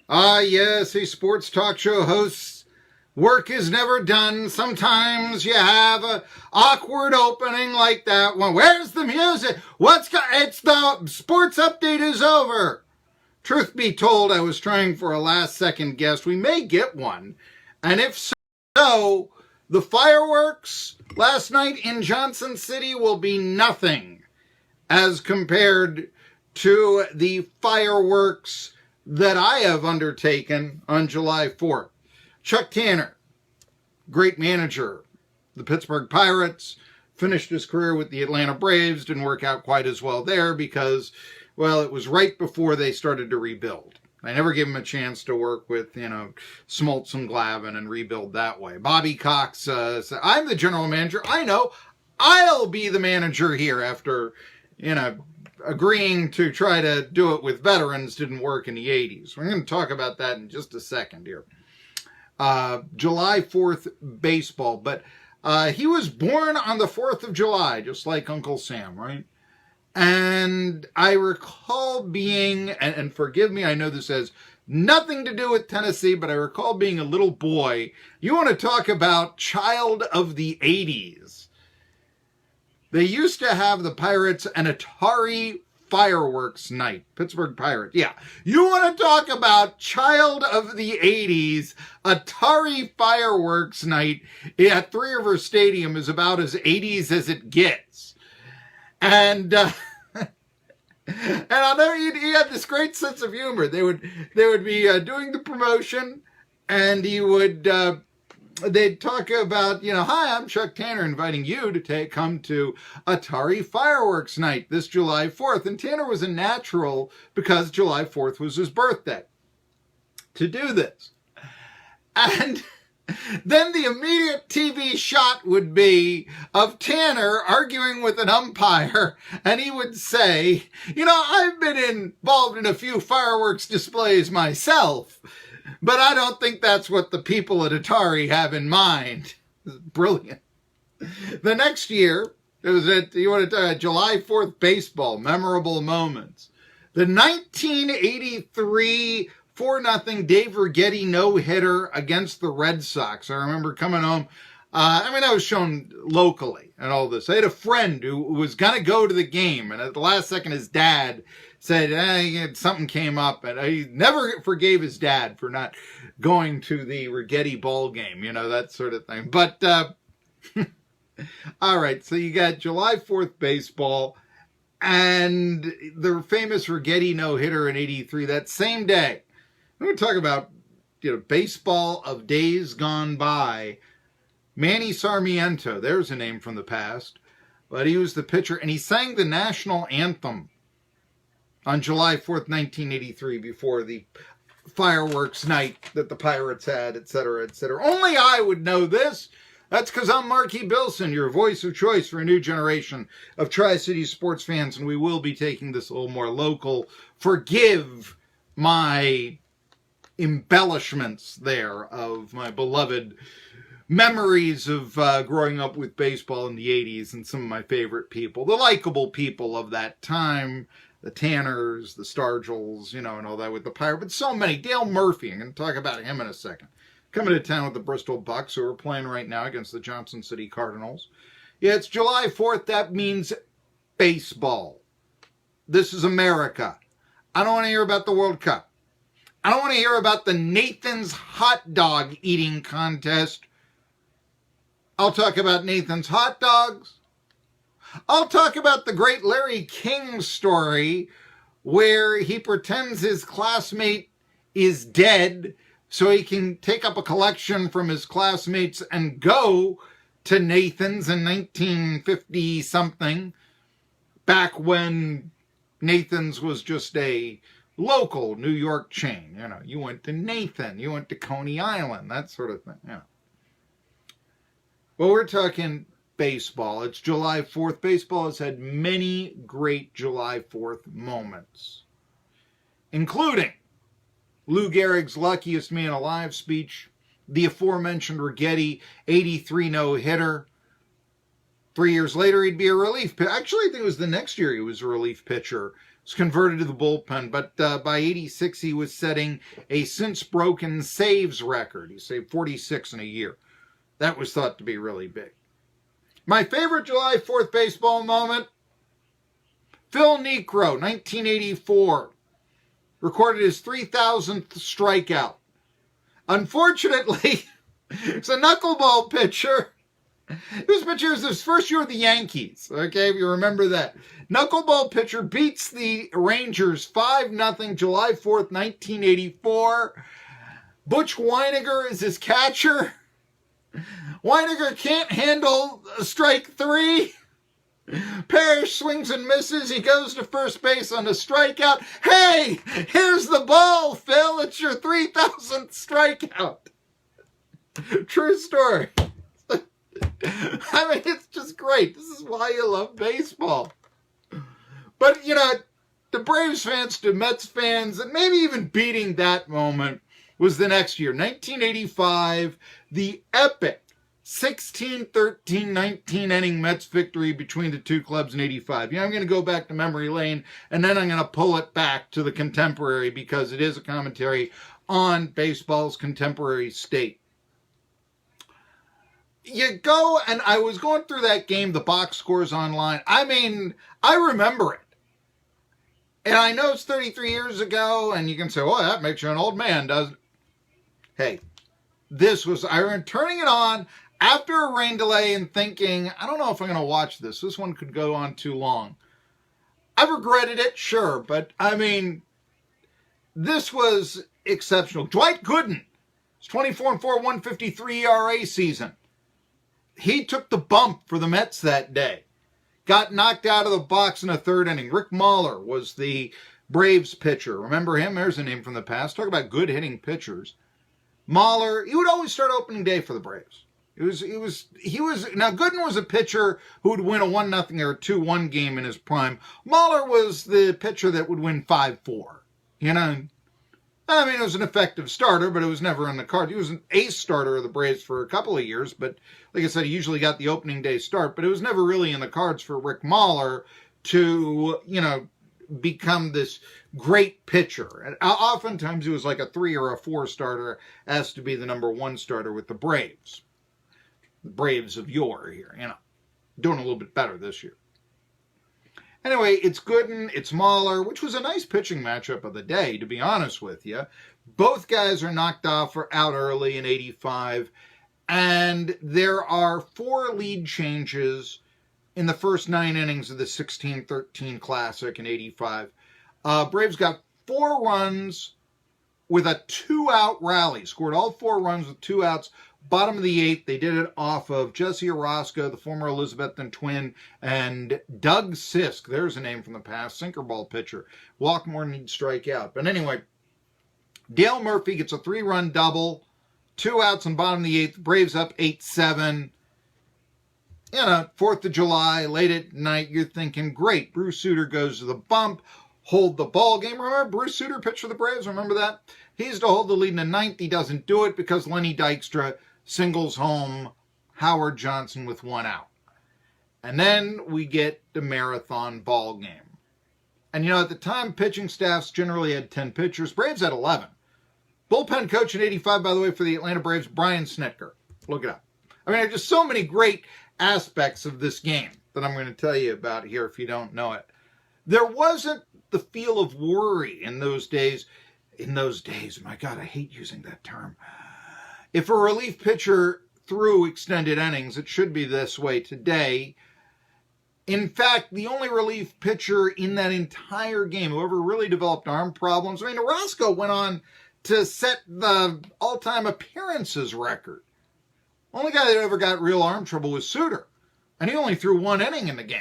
Ah, yes, a sports talk show host's work is never done. Sometimes you have a awkward opening like that one. Where's the music? It's the sports update is over. Truth be told, I was trying for a last second guest. We may get one. And if so, the fireworks last night in Johnson City will be nothing as compared to the fireworks that I have undertaken on July 4th. Chuck Tanner, great manager, the Pittsburgh Pirates, finished his career with the Atlanta Braves, didn't work out quite as well there because, well, it was right before they started to rebuild. I never gave him a chance to work with, Smoltz and Glavine and rebuild that way. Bobby Cox said, I'm the general manager. I know. I'll be the manager here after, agreeing to try to do it with veterans didn't work in the 80s. We're going to talk about that in just a second here. July 4th baseball, but he was born on the 4th of July, just like Uncle Sam, right? And I recall being, and forgive me, I know this has nothing to do with Tennessee, but I recall being a little boy. You want to talk about child of the 80s. They used to have the Pirates an Atari fireworks night. Pittsburgh Pirates. Yeah. You want to talk about child of the 80s. Atari fireworks night at Three River Stadium is about as 80s as it gets. And I know he had this great sense of humor. They would be doing the promotion, and they'd talk about, hi, I'm Chuck Tanner, inviting you to come to Atari Fireworks Night this July 4th. And Tanner was a natural because July 4th was his birthday to do this. And then the immediate TV shot would be of Tanner arguing with an umpire, and he would say, I've been involved in a few fireworks displays myself, but I don't think that's what the people at Atari have in mind. Brilliant. The next year, it was July 4th baseball, memorable moments. The 1983 4-0 Dave Righetti no-hitter against the Red Sox. I remember coming home. That was shown locally and all this. I had a friend who was going to go to the game, and at the last second, his dad said something came up, and I never forgave his dad for not going to the Righetti ball game, that sort of thing. But, all right, so you got July 4th baseball and the famous Righetti no-hitter in 83 that same day. I'm going to talk about, baseball of days gone by. Manny Sarmiento, there's a name from the past, but he was the pitcher, and he sang the national anthem on July 4th, 1983, before the fireworks night that the Pirates had, et cetera, et cetera. Only I would know this. That's because I'm Marky Billson, your voice of choice for a new generation of Tri-City sports fans, and we will be taking this a little more local. Forgive my embellishments there of my beloved memories of growing up with baseball in the 80s and some of my favorite people, the likable people of that time, the Tanners, the Stargels, and all that with the Pirates, but so many. Dale Murphy, I'm going to talk about him in a second. Coming to town with the Bristol Bucks, who are playing right now against the Johnson City Cardinals. Yeah, it's July 4th. That means baseball. This is America. I don't want to hear about the World Cup. I don't want to hear about the Nathan's hot dog eating contest. I'll talk about Nathan's hot dogs. I'll talk about the great Larry King story where he pretends his classmate is dead so he can take up a collection from his classmates and go to Nathan's in 1950-something, back when Nathan's was just a local New York chain. You went to Nathan, you went to Coney Island, that sort of thing. Well, we're talking baseball. It's July 4th. Baseball has had many great July 4th moments, including Lou Gehrig's Luckiest Man Alive speech, the aforementioned Righetti 83 no-hitter. 3 years later, he'd be a relief pitcher. Actually, I think it was the next year he was a relief pitcher was converted to the bullpen, but by 86 he was setting a since broken saves record. He saved 46 in a year. That was thought to be really big. My favorite July 4th baseball moment, Phil Niekro, 1984, recorded his 3,000th strikeout. Unfortunately, it's a knuckleball pitcher. This pitcher was his first year with the Yankees, okay, if you remember that. Knuckleball pitcher beats the Rangers 5-0 July 4th, 1984. Butch Weiniger is his catcher. Weiniger can't handle strike 3. Parrish swings and misses. He goes to first base on a strikeout. Hey, here's the ball, Phil. It's your 3,000th strikeout. True story. I mean, it's just great. This is why you love baseball. But, you know, the Braves fans to Mets fans, and maybe even beating that moment, was the next year. 1985, the epic 16-13, 19-inning Mets victory between the two clubs in 85. You know, I'm going to go back to memory lane, and then I'm going to pull it back to the contemporary because it is a commentary on baseball's contemporary state. You go, and I was going through that game, the box scores online. I mean, I remember it. And I know it's 33 years ago, and you can say, well, that makes you an old man, doesn't it? Hey, this was, I remember turning it on after a rain delay and thinking, I don't know if I'm going to watch this. This one could go on too long. I regretted it, sure, but I mean, this was exceptional. Dwight Gooden, it's 24-4, 153 ERA season. He took the bump for the Mets that day. Got knocked out of the box in the third inning. Rick Mahler was the Braves pitcher. Remember him? There's a name from the past. Talk about good hitting pitchers. Mahler, he would always start opening day for the Braves. He was now Gooden was a pitcher who would win a 1-0 or a 2-1 game in his prime. Mahler was the pitcher that would win 5-4. You know, I mean, it was an effective starter, but it was never in the card. He was an ace starter of the Braves for a couple of years, but like I said, he usually got the opening day start, but it was never really in the cards for Rick Mahler to, you know, become this great pitcher. And oftentimes he was like a 3 or a 4 starter as to be the number 1 starter with the Braves. The Braves of yore here, you know, doing a little bit better this year. Anyway, it's Gooden, it's Mahler, which was a nice pitching matchup of the day, to be honest with you. Both guys are knocked off or out early in 85, and there are 4 lead changes in the first 9 innings of the 16-13 Classic in 85. Braves got 4 runs with a 2-out rally, scored all 4 runs with 2 outs. Bottom of the 8th, they did it off of Jesse Orozco, the former Elizabethton twin, and Doug Sisk. There's a name from the past, sinker ball pitcher. Walk more than he'd strike out. But anyway, Dale Murphy gets a 3-run double, 2 outs in bottom of the 8th. Braves up 8-7. You know, 4th of July, late at night, you're thinking, great, Bruce Sutter goes to the bump, hold the ball game. Remember Bruce Sutter pitched for the Braves? Remember that? He's to hold the lead in the 9th. He doesn't do it because Lenny Dykstra singles home Howard Johnson with 1 out. And then we get the marathon ball game. And you know, at the time, pitching staffs generally had 10 pitchers. Braves had 11. Bullpen coach in 85, by the way, for the Atlanta Braves, Brian Snitker. Look it up. I mean, there's just so many great aspects of this game that I'm going to tell you about here if you don't know it. There wasn't the feel of worry in those days. My God, I hate using that term. If a relief pitcher threw extended innings, it should be this way today. In fact, the only relief pitcher in that entire game who ever really developed arm problems, I mean, Orozco went on to set the all-time appearances record. Only guy that ever got real arm trouble was Sutter. And he only threw 1 inning in the game.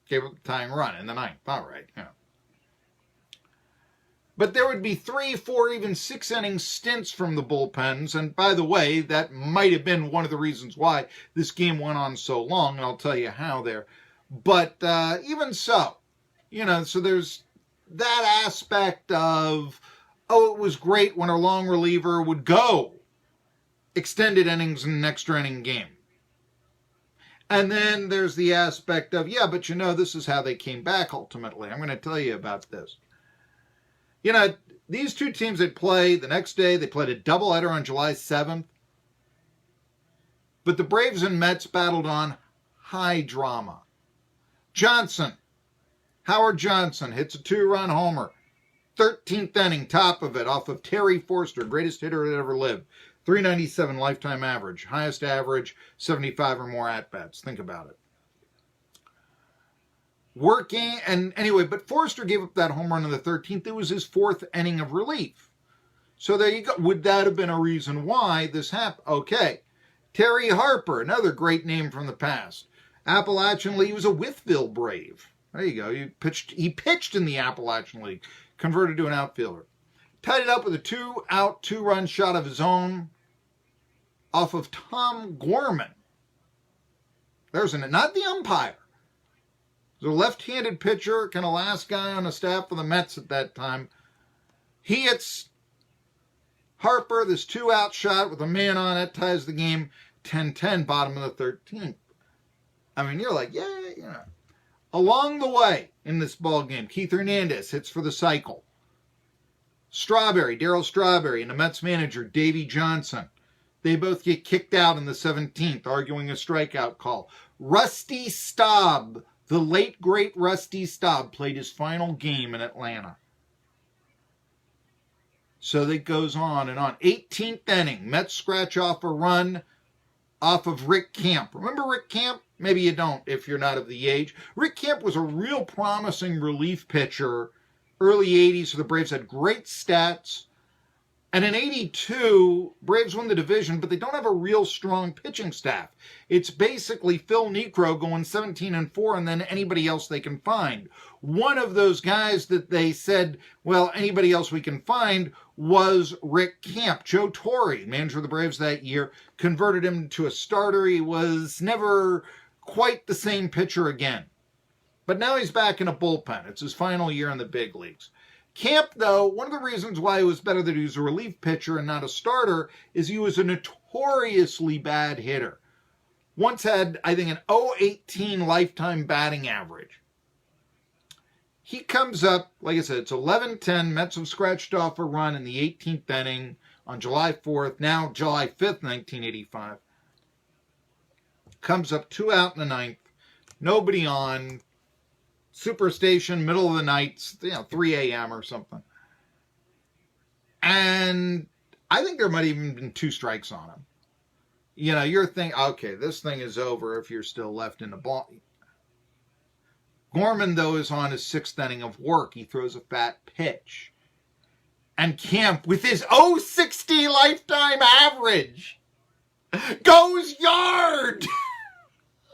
Gave up the tying run in the 9th. All right, yeah. But there would be 3, 4, even 6 inning stints from the bullpens. And by the way, that might have been one of the reasons why this game went on so long. And I'll tell you how there. But even so, you know, so there's that aspect of, oh, it was great when a long reliever would go extended innings in an extra inning game. And then there's the aspect of, yeah, but this is how they came back ultimately. I'm going to tell you about this. These two teams that play the next day, they played a doubleheader on July 7th. But the Braves and Mets battled on high drama. Howard Johnson hits a 2-run homer. 13th inning, top of it, off of Terry Forster, greatest hitter that ever lived. 397 lifetime average. Highest average, 75 or more at-bats. Think about it. Working, and anyway, but Forster gave up that home run in the 13th. It was his 4th inning of relief. So there you go. Would that have been a reason why this happened? Okay. Terry Harper, another great name from the past. Appalachian League, he was a Wytheville Brave. There you go. He pitched in the Appalachian League, converted to an outfielder. Tied it up with a 2-out, 2-run shot of his own off of Tom Gorman. Not the umpire. He was a left-handed pitcher, kind of last guy on the staff of the Mets at that time. He hits Harper, this 2-out shot with a man on it, ties the game 10-10, bottom of the 13th. I mean, you're like, yeah. Along the way in this ball game, Keith Hernandez hits for the cycle. Darryl Strawberry, and the Mets manager, Davey Johnson. They both get kicked out in the 17th, arguing a strikeout call. Rusty Staub, the late, great Rusty Staub, played his final game in Atlanta. So that goes on and on. 18th inning, Mets scratch off a run off of Rick Camp. Remember Rick Camp? Maybe you don't if you're not of the age. Rick Camp was a real promising relief pitcher. Early 80s, so the Braves had great stats. And in 82, Braves won the division, but they don't have a real strong pitching staff. It's basically Phil Niekro going 17-4 and then anybody else they can find. One of those guys that they said, well, anybody else we can find was Rick Camp. Joe Torre, manager of the Braves that year, converted him to a starter. He was never quite the same pitcher again. But now he's back in a bullpen. It's his final year in the big leagues. Camp, though, one of the reasons why it was better that he was a relief pitcher and not a starter is he was a notoriously bad hitter. Once had, I think, an .018 lifetime batting average. He comes up, like I said, it's 11-10. Mets have scratched off a run in the 18th inning on July 4th, now July 5th, 1985. Comes up 2 out in the ninth. Nobody on. Superstation, middle of the night, 3 a.m. or something. And I think there might have even been 2 strikes on him. You're thinking, okay, this thing is over if you're still left in the ball. Gorman, though, is on his 6th inning of work. He throws a fat pitch. And Camp, with his .060 lifetime average, goes yard!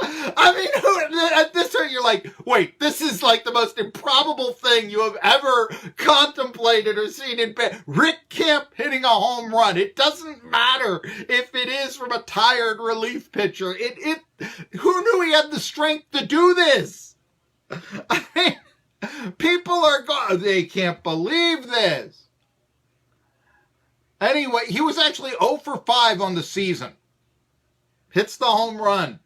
I mean, at this point, you're like, wait, this is like the most improbable thing you have ever contemplated or seen in bed. Rick Camp hitting a home run. It doesn't matter if it is from a tired relief pitcher. Who knew he had the strength to do this? I mean, people are they can't believe this. Anyway, he was actually 0 for 5 on the season. Hits the home run.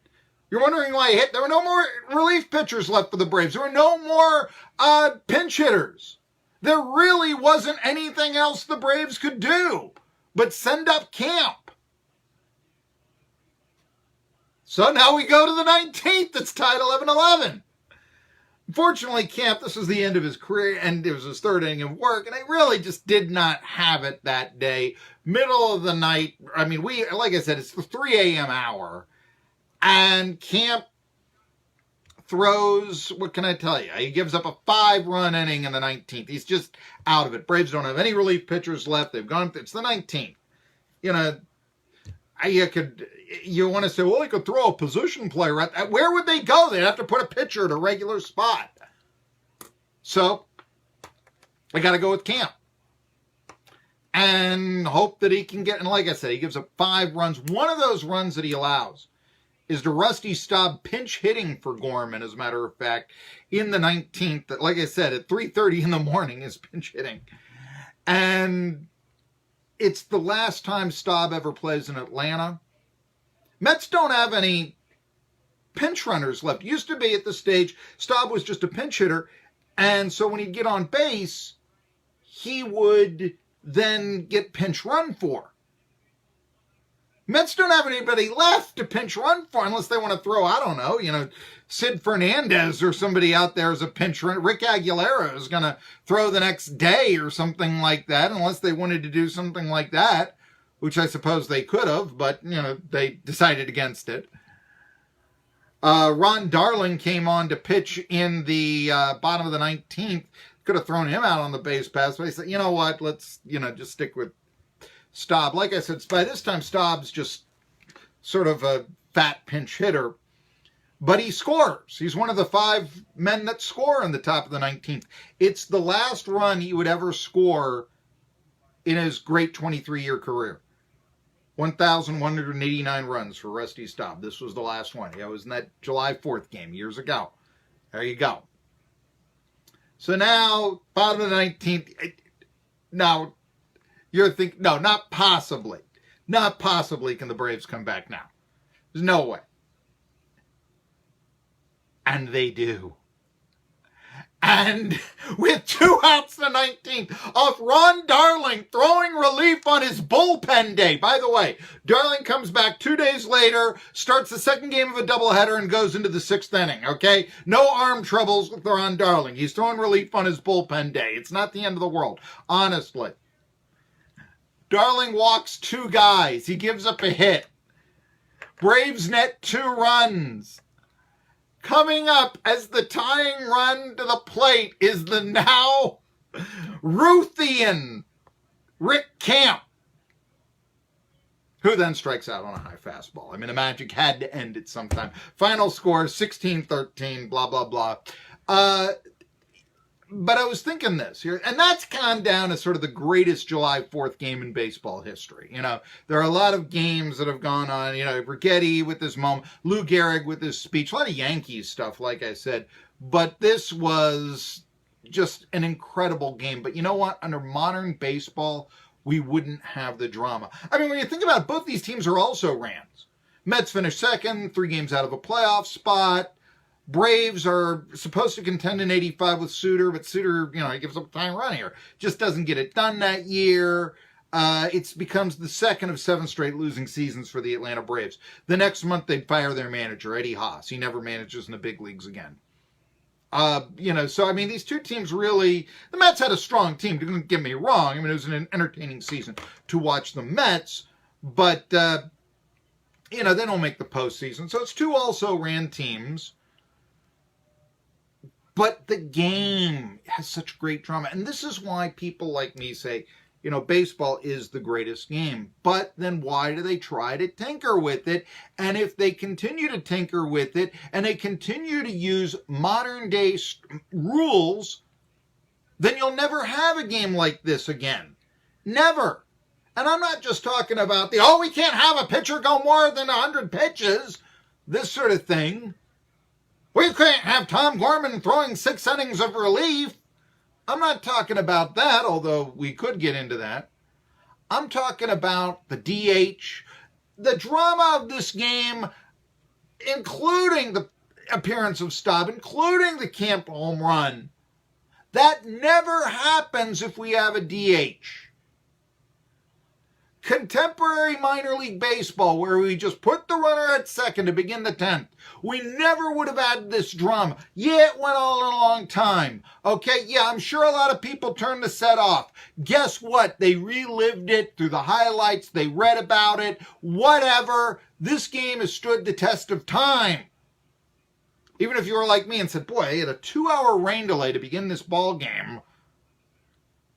You're wondering why he hit. There were no more relief pitchers left for the Braves. There were no more pinch hitters. There really wasn't anything else the Braves could do but send up Camp. So now we go to the 19th. It's tied 11-11. Unfortunately, Camp, this was the end of his career, and it was his 3rd inning of work, and he really just did not have it that day. Middle of the night. I mean, like I said, it's the 3 a.m. hour. And Camp throws, what can I tell you? He gives up a 5-run inning in the 19th. He's just out of it. Braves don't have any relief pitchers left. They've gone, it's the 19th. You want to say, well, he could throw a position player. Right? Where would they go? They'd have to put a pitcher at a regular spot. So, I got to go with Camp. And hope that he can get, and like I said, he gives up 5 runs. One of those runs that he allows is the Rusty Staub pinch hitting for Gorman, as a matter of fact, in the 19th. Like I said, at 3:30 in the morning is pinch hitting. And it's the last time Staub ever plays in Atlanta. Mets don't have any pinch runners left. It used to be at the stage, Staub was just a pinch hitter, and so when he'd get on base, he would then get pinch run for. Mets don't have anybody left to pinch run for unless they want to throw, I don't know, Sid Fernandez or somebody out there as a pinch run. Rick Aguilera is going to throw the next day or something like that, unless they wanted to do something like that, which I suppose they could have, but, they decided against it. Ron Darling came on to pitch in the bottom of the 19th. Could have thrown him out on the base pass, but he said, you know what, let's, just stick with Staub. Like I said, by this time, Staub's just sort of a fat pinch hitter, but he scores. He's one of the 5 men that score in the top of the 19th. It's the last run he would ever score in his great 23-year career. 1,189 runs for Rusty Staub. This was the last one. It was in that July 4th game years ago. There you go. So now, bottom of the 19th, now, you're thinking, no, not possibly. Not possibly can the Braves come back now. There's no way. And they do. And with 2 outs in the 19th, off Ron Darling throwing relief on his bullpen day. By the way, Darling comes back 2 days later, starts the second game of a doubleheader, and goes into the 6th inning, okay? No arm troubles with Ron Darling. He's throwing relief on his bullpen day. It's not the end of the world, honestly. Darling walks 2 guys. He gives up a hit. Braves net 2 runs. Coming up as the tying run to the plate is the now Ruthian Rick Camp, who then strikes out on a high fastball. I mean, the Magic had to end it sometime. Final score, 16-13, blah, blah, blah. But I was thinking this here, and that's gone down as sort of the greatest July 4th game in baseball history. There are a lot of games that have gone on, Rigetti with his moment, Lou Gehrig with his speech, a lot of Yankees stuff, like I said. But this was just an incredible game. But you know what? Under modern baseball, we wouldn't have the drama. I mean, when you think about it, both these teams are also Rams. Mets finished second, 3 games out of a playoff spot. Braves are supposed to contend in 85 with Suter, but Suter, he gives up a tying run here. Just doesn't get it done that year. It becomes the second of 7 straight losing seasons for the Atlanta Braves. The next month, they fire their manager, Eddie Haas. He never manages in the big leagues again. So, I mean, these 2 teams really, the Mets had a strong team, don't get me wrong. I mean, it was an entertaining season to watch the Mets, but, they don't make the postseason. So it's 2 also-ran teams. But the game has such great drama. And this is why people like me say, baseball is the greatest game. But then why do they try to tinker with it? And if they continue to tinker with it and they continue to use modern day rules, then you'll never have a game like this again. Never. And I'm not just talking about we can't have a pitcher go more than 100 pitches, this sort of thing. We can't have Tom Gorman throwing 6 innings of relief. I'm not talking about that, although we could get into that. I'm talking about the DH, the drama of this game, including the appearance of Staub, including the Camp home run. That never happens if we have a DH. Contemporary minor league baseball, where we just put the runner at second to begin the 10th, we never would have had this drama. Yeah, it went on a long time. Okay, yeah, I'm sure a lot of people turned the set off. Guess what? They relived it through the highlights. They read about it. Whatever. This game has stood the test of time. Even if you were like me and said, boy, I had a 2-hour rain delay to begin this ball game,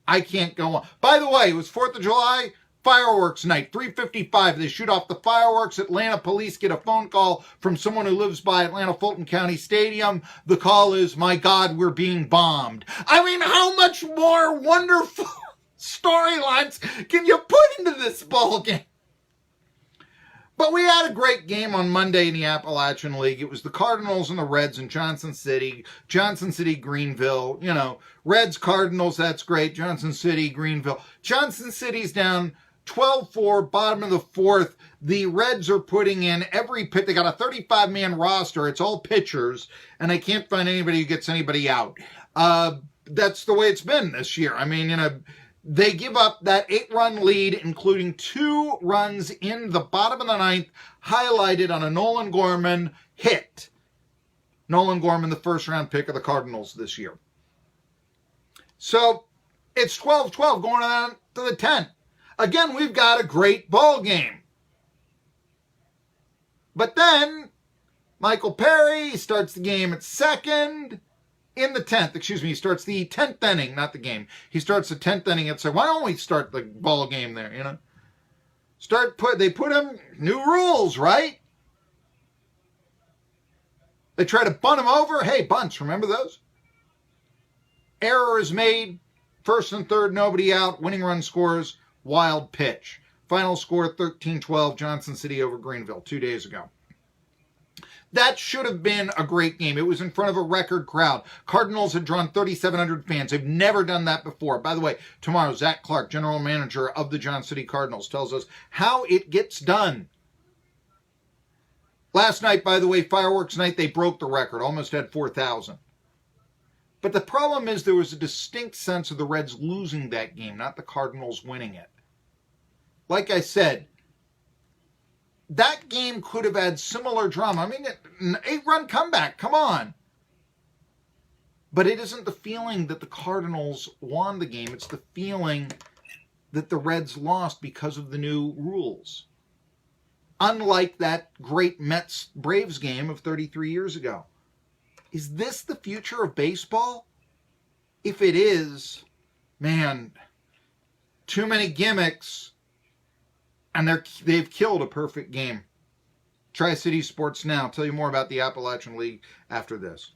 I can't go on. By the way, it was 4th of July. Fireworks night, 3:55. They shoot off the fireworks. Atlanta police get a phone call from someone who lives by Atlanta Fulton County Stadium. The call is, my God, we're being bombed. I mean, how much more wonderful storylines can you put into this ball game? But we had a great game on Monday in the Appalachian League. It was the Cardinals and the Reds in Johnson City, Greenville. Reds, Cardinals, that's great. Johnson City, Greenville. Johnson City's down 12-4, bottom of the fourth. The Reds are putting in every pitch. They got a 35-man roster. It's all pitchers, and I can't find anybody who gets anybody out. That's the way it's been this year. I mean, they give up that 8-run lead, including 2 runs in the bottom of the ninth, highlighted on a Nolan Gorman hit. Nolan Gorman, the first-round pick of the Cardinals this year. So it's 12-12 going on to the 10th. Again, we've got a great ball game. But then Michael Perry starts the game at second in the 10th. Excuse me, he starts the 10th inning, not the game. He starts the 10th inning and said, why don't we start the ball game there, They put him, new rules, right? They try to bunt him over. Hey, bunts, remember those? Error is made. First and third, nobody out. Winning run scores. Wild pitch. Final score 13-12, Johnson City over Greenville 2 days ago. That should have been a great game. It was in front of a record crowd. Cardinals had drawn 3,700 fans. They've never done that before. By the way, tomorrow, Zach Clark, general manager of the Johnson City Cardinals, tells us how it gets done. Last night, by the way, fireworks night, they broke the record. Almost had 4,000. But the problem is there was a distinct sense of the Reds losing that game, not the Cardinals winning it. Like I said, that game could have had similar drama. I mean, an 8-run comeback, come on. But it isn't the feeling that the Cardinals won the game. It's the feeling that the Reds lost because of the new rules. Unlike that great Mets-Braves game of 33 years ago. Is this the future of baseball? If it is, man, too many gimmicks, and they've killed a perfect game. Tri-City Sports Now. I'll tell you more about the Appalachian League after this.